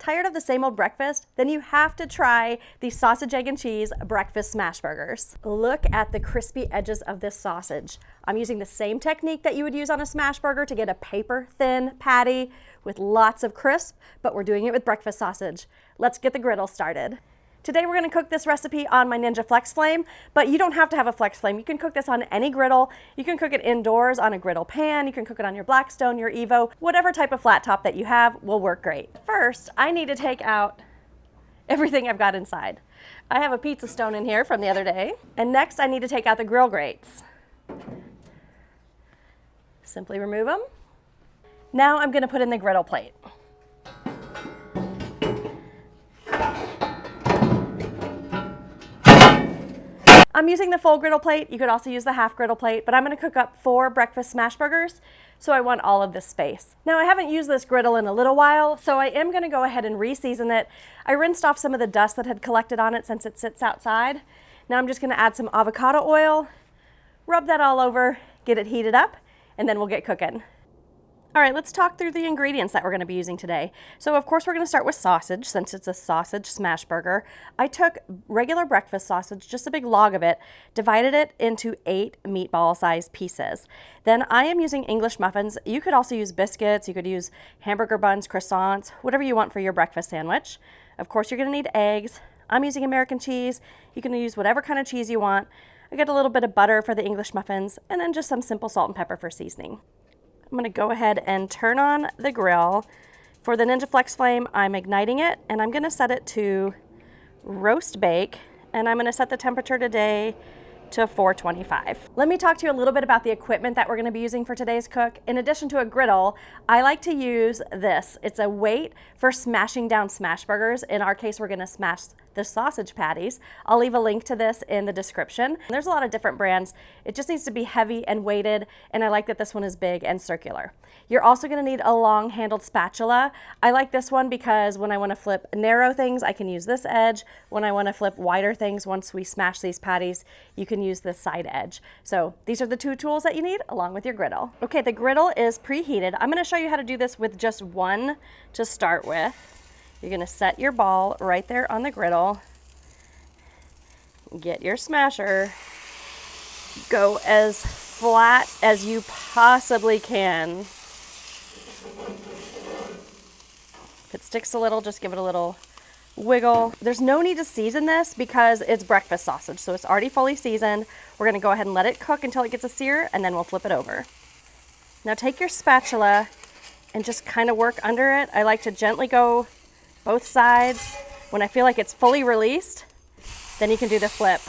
Tired of the same old breakfast? Then you have to try these sausage, egg, and cheese breakfast Smashburgers. Look at the crispy edges of this sausage. I'm using the same technique that you would use on a Smashburger to get a paper-thin patty with lots of crisp, but we're doing it with breakfast sausage. Let's get the griddle started. Today we're going to cook this recipe on my Ninja Flex Flame, but you don't have to have a Flex Flame. You can cook this on any griddle. You can cook it indoors on a griddle pan. You can cook it on your Blackstone, your Evo, whatever type of flat top that you have will work great. First, I need to take out everything I've got inside. I have a pizza stone in here from the other day. And next I need to take out the grill grates. Simply remove them. Now I'm going to put in the griddle plate. I'm using the full griddle plate. You could also use the half griddle plate, but I'm going to cook up 4 breakfast Smashburgers, so I want all of this space. Now I haven't used this griddle in a little while, so I am going to go ahead and re-season it. I rinsed off some of the dust that had collected on it since it sits outside. Now I'm just going to add some avocado oil, rub that all over, get it heated up, and then we'll get cooking. All right, let's talk through the ingredients that we're going to be using today. So of course we're going to start with sausage since it's a sausage Smashburger. I took regular breakfast sausage, just a big log of it, divided it into 8 meatball-sized pieces. Then I am using English muffins. You could also use biscuits, you could use hamburger buns, croissants, whatever you want for your breakfast sandwich. Of course you're going to need eggs. I'm using American cheese. You can use whatever kind of cheese you want. I got a little bit of butter for the English muffins, and then just some simple salt and pepper for seasoning. I'm going to go ahead and turn on the grill. For the Ninja Flex Flame, I'm igniting it, and I'm going to set it to roast bake, and I'm going to set the temperature today to 425. Let me talk to you a little bit about the equipment that we're going to be using for today's cook. In addition to a griddle, I like to use this. It's a weight for smashing down Smashburgers. In our case, we're going to smash the sausage patties. I'll leave a link to this in the description. There's a lot of different brands. It just needs to be heavy and weighted, and I like that this one is big and circular. You're also going to need a long-handled spatula. I like this one because when I want to flip narrow things, I can use this edge. When I want to flip wider things, once we smash these patties, you can use this side edge. So these are the 2 tools that you need along with your griddle. Okay, the griddle is preheated. I'm going to show you how to do this with just one to start with. You're going to set your ball right there on the griddle. Get your smasher. Go as flat as you possibly can. If it sticks a little, just give it a little wiggle. There's no need to season this because it's breakfast sausage, so it's already fully seasoned. We're going to go ahead and let it cook until it gets a sear, and then we'll flip it over. Now take your spatula and just kind of work under it. I like to gently go both sides. When I feel like it's fully released, then you can do the flip.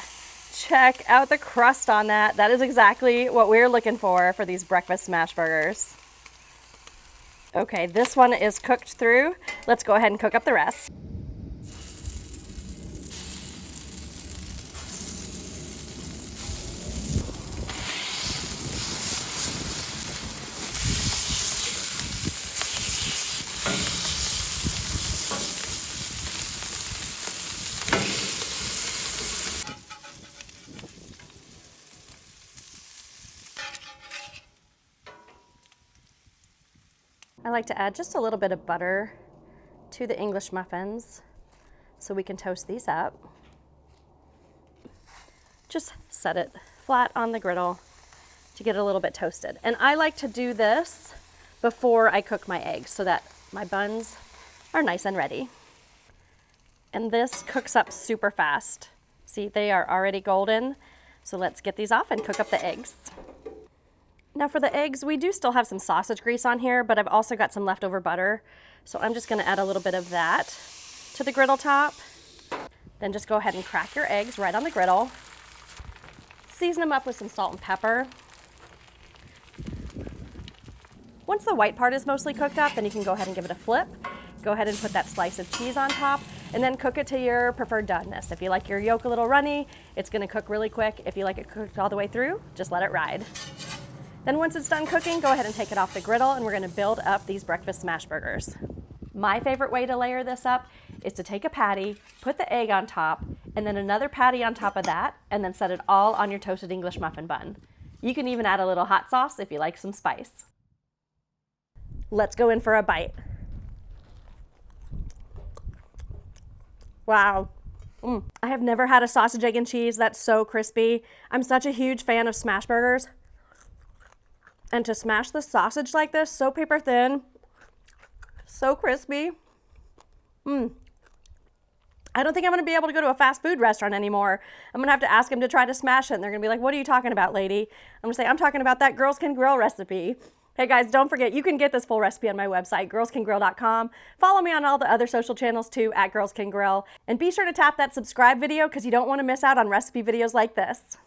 Check out the crust on that. That is exactly what we're looking for these breakfast Smashburgers. Okay, this one is cooked through. Let's go ahead and cook up the rest. I like to add just a little bit of butter to the English muffins so we can toast these up. Just set it flat on the griddle to get it a little bit toasted. And I like to do this before I cook my eggs so that my buns are nice and ready. And this cooks up super fast. See, they are already golden. So let's get these off and cook up the eggs. Now for the eggs, we do still have some sausage grease on here, but I've also got some leftover butter. So I'm just gonna add a little bit of that to the griddle top. Then just go ahead and crack your eggs right on the griddle. Season them up with some salt and pepper. Once the white part is mostly cooked up, then you can go ahead and give it a flip. Go ahead and put that slice of cheese on top, and then cook it to your preferred doneness. If you like your yolk a little runny, it's gonna cook really quick. If you like it cooked all the way through, just let it ride. Then once it's done cooking, go ahead and take it off the griddle, and we're gonna build up these breakfast Smashburgers. My favorite way to layer this up is to take a patty, put the egg on top, and then another patty on top of that, and then set it all on your toasted English muffin bun. You can even add a little hot sauce if you like some spice. Let's go in for a bite. Wow. I have never had a sausage, egg, and cheese that's so crispy. I'm such a huge fan of Smashburgers. And to smash the sausage like this, so paper thin, so crispy. I don't think I'm gonna be able to go to a fast food restaurant anymore. I'm gonna have to ask them to try to smash it, and they're gonna be like, what are you talking about, lady? I'm gonna say, I'm talking about that Girls Can Grill recipe. Hey guys, don't forget, you can get this full recipe on my website, girlscangrill.com. Follow me on all the other social channels too, @girlscangrill. And be sure to tap that subscribe video because you don't wanna miss out on recipe videos like this.